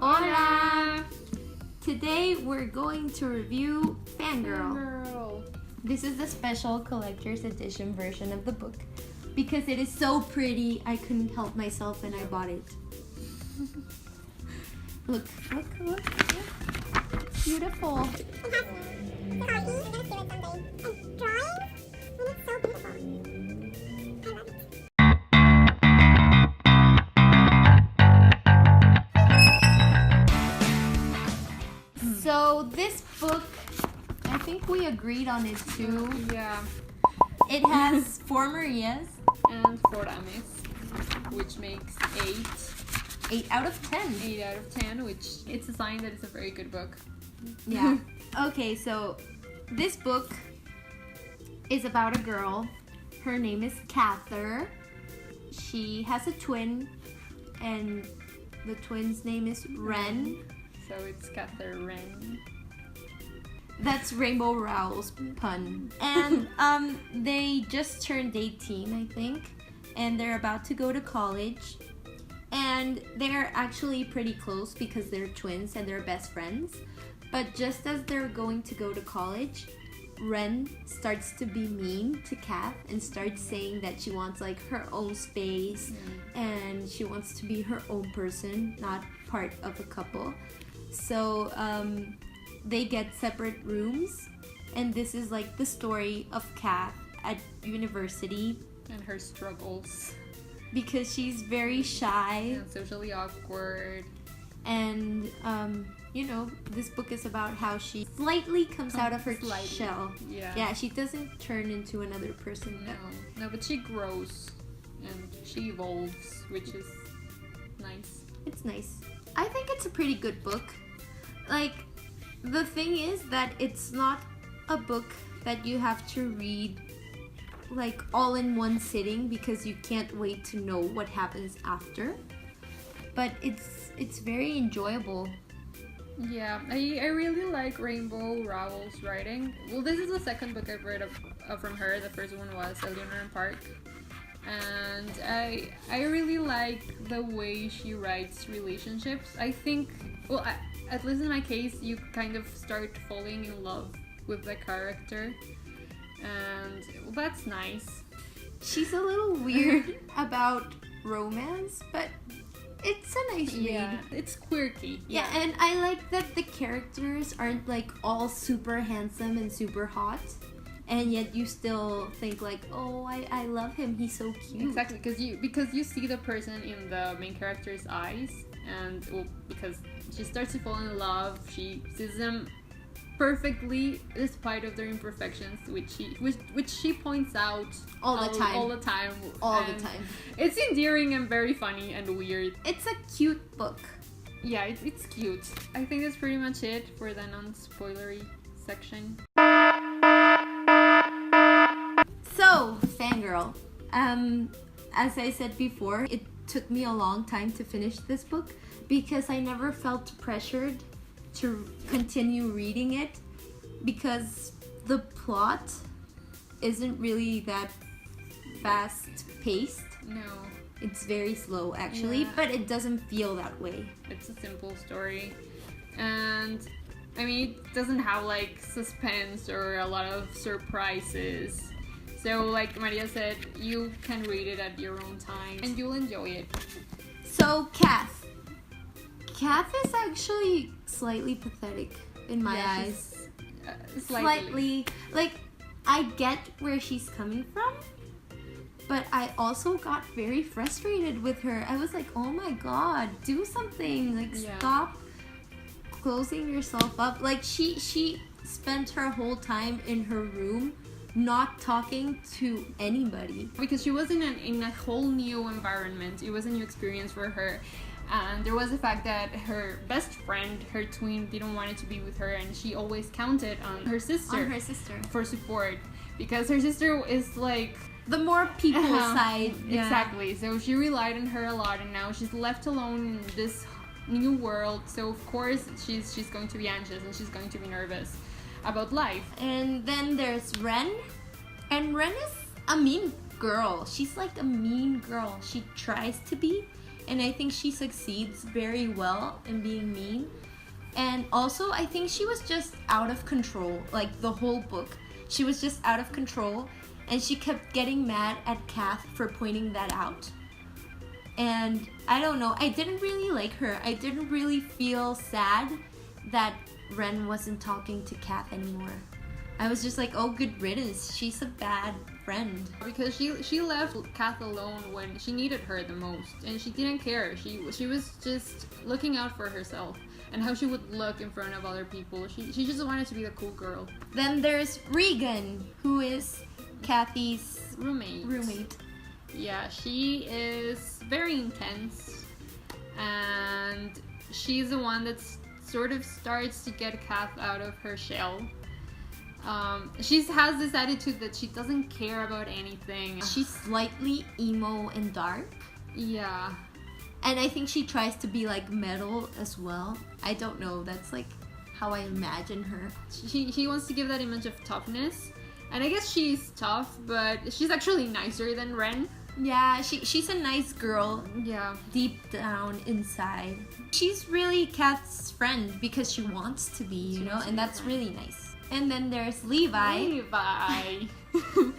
Hola! Today we're going to review Fangirl. This is the special collector's edition version of the book. Because it is so pretty, I couldn't help myself and I bought it. Look. It's beautiful. So this book, I think we agreed on it too. Yeah. It has 4 Marias and 4 Ames, which makes 8 out of 10. 8 out of 10, which it's a sign that it's a very good book. Yeah. Okay, so this book is about a girl. Her name is Cather. She has a twin, and the twin's name is Ren. So it's Cather Ren. That's Rainbow Rowell's pun. And they just turned 18, I think, and they're about to go to college. And they're actually pretty close because they're twins and they're best friends. But just as they're going to go to college, Ren starts to be mean to Kath and starts saying that she wants like her own space and she wants to be her own person, not part of a couple. So they get separate rooms, and this is like the story of Kath at university and her struggles. Because she's very shy and socially awkward. And this book is about how she slightly comes out of her shell. Yeah, she doesn't turn into another person. No, but she grows and she evolves, which is nice. It's nice. I think it's a pretty good book. Like, the thing is that it's not a book that you have to read like all in one sitting because you can't wait to know what happens after. But it's very enjoyable. Yeah, I really like Rainbow Rowell's writing. Well, this is the second book I've read from her. The first one was Eleanor and Park. And I really like the way she writes relationships. I think, well, at least in my case, you kind of start falling in love with the character. And well, that's nice. She's a little weird about romance, but it's a nice read. It's quirky. Yeah, and I like that the characters aren't like all super handsome and super hot, and yet you still think like, oh, I love him. He's so cute. Exactly, because you see the person in the main character's eyes, and because she starts to fall in love, she sees them perfectly despite of their imperfections, which she points out all the time. It's endearing and very funny and weird. It's a cute book. Yeah, it's cute. I think that's pretty much it for the non-spoilery section. So, Fangirl. As I said before, it took me a long time to finish this book because I never felt pressured to continue reading it because the plot isn't really that fast paced. No. It's very slow actually, but it doesn't feel that way. It's a simple story. And I mean, it doesn't have like suspense or a lot of surprises. So like Maria said, you can read it at your own time and you'll enjoy it. So Kath is actually slightly pathetic in my eyes. Slightly. Like, I get where she's coming from, but I also got very frustrated with her. I was like, oh my god, do something. Like, stop closing yourself up. Like, she spent her whole time in her room not talking to anybody. Because she was in a whole new environment. It was a new experience for her. And there was the fact that her best friend, her twin, didn't want to be with her, and she always counted on her sister for support, because her sister is like the more people side. Exactly. So she relied on her a lot, and now she's left alone in this new world. So of course she's going to be anxious and she's going to be nervous about life. And then there's Ren, and Ren is a mean girl. She's like a mean girl. She tries to be. and I think she succeeds very well in being mean. And also, I think she was just out of control. Like, the whole book, she was just out of control, and she kept getting mad at Kath for pointing that out. And I don't know, I didn't really like her. I didn't really feel sad that Ren wasn't talking to Kath anymore. I was just like, oh, good riddance. She's a bad friend. Because she left Kath alone when she needed her the most, and she didn't care. She was just looking out for herself and how she would look in front of other people. She just wanted to be the cool girl. Then there's Regan, who is Kathy's roommate. Yeah, she is very intense, and she's the one that sort of starts to get Kath out of her shell. She has this attitude that she doesn't care about anything. She's slightly emo and dark. Yeah. And I think she tries to be like metal as well. I don't know, that's like how I imagine her. She wants to give that image of toughness. And I guess she's tough, but she's actually nicer than Ren. Yeah, she's a nice girl. Yeah. Deep down inside. She's really Kath's friend because she wants to be, you know, and that's really nice. And then there's Levi.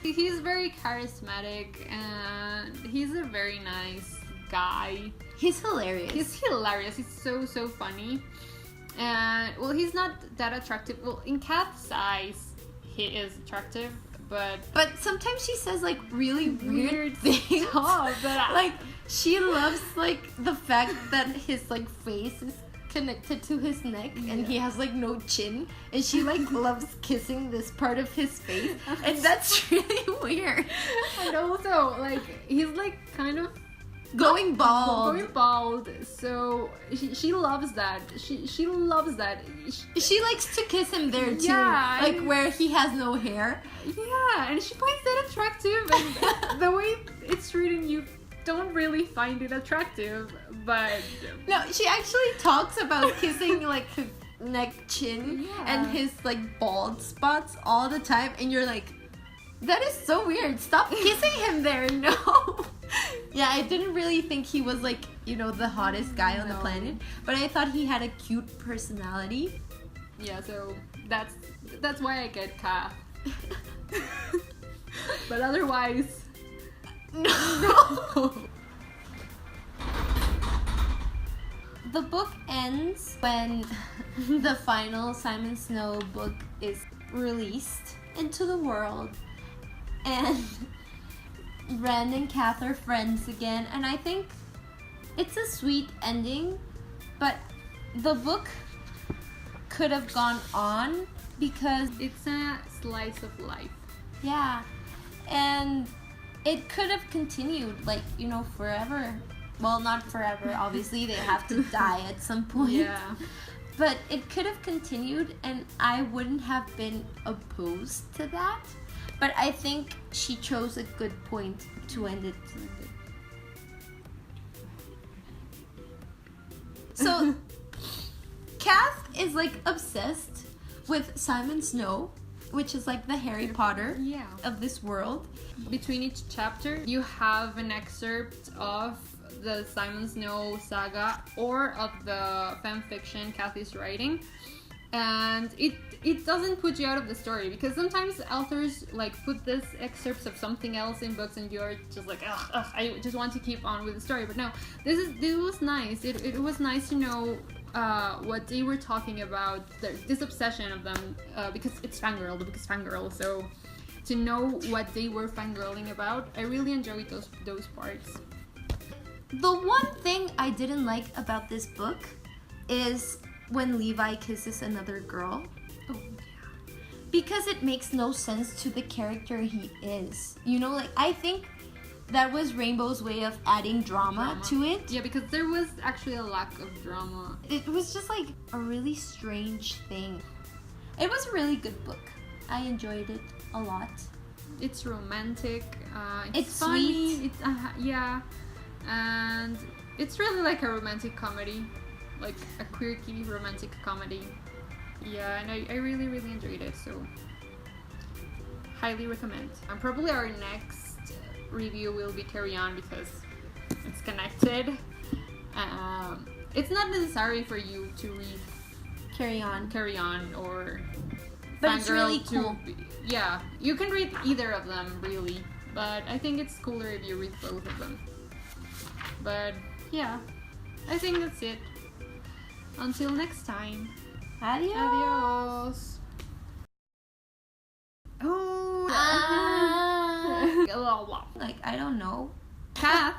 He's very charismatic and he's a very nice guy. He's hilarious. He's so funny. And well, he's not that attractive. Well, in Kath's eyes, he is attractive, but sometimes she says like really weird things. Like she loves like the fact that his like face is connected to his neck and he has like no chin, and she like loves kissing this part of his face, and that's really weird. And also like he's like kind of going bald, so she loves that. She loves that. She likes to kiss him there too, yeah, like where he has no hair. Yeah, and she finds that attractive, and the way it's written, you don't really find it attractive, but no, she actually talks about kissing like his neck, chin, and his like bald spots all the time, and you're like, that is so weird, stop kissing him there. No. Yeah, I didn't really think he was like, you know, the hottest guy on the planet, but I thought he had a cute personality. Yeah, so that's why I get Kath. But otherwise, no. The book ends when the final Simon Snow book is released into the world, and Ren and Kath are friends again, and I think it's a sweet ending, but the book could have gone on because it's a slice of life. Yeah, and it could have continued, like, you know, forever. Well, not forever, obviously, they have to die at some point. Yeah. But it could have continued, and I wouldn't have been opposed to that. But I think she chose a good point to end it. So, Kath is like obsessed with Simon Snow, which is like the Harry Potter of this world. Between each chapter, you have an excerpt of the Simon Snow saga or of the fan fiction Kathy's writing. And it doesn't put you out of the story, because sometimes authors like put this excerpts of something else in books and you're just like, ugh, I just want to keep on with the story. But no, this was nice. It was nice to know what they were talking about, this obsession of them, because it's Fangirl, the book is Fangirl, so to know what they were fangirling about, I really enjoyed those parts. The one thing I didn't like about this book is when Levi kisses another girl. Oh, yeah. Because it makes no sense to the character he is. You know, like, I think that was Rainbow's way of adding drama to it. Yeah, because there was actually a lack of drama. It was just like a really strange thing. It was a really good book. I enjoyed it a lot. It's romantic. It's funny. sweet. Yeah. And it's really like a romantic comedy. Like a quirky romantic comedy. Yeah, and I really, really enjoyed it, so highly recommend. And probably our next review will be Carry On because it's connected. It's not necessary for you to read Carry On. or But it's Fangirl really to cool. yeah, you can read either of them really, but I think it's cooler if you read both of them. But yeah, I think that's it. Until next time. Adios. Adios. Oh. Like, I don't know. Kath.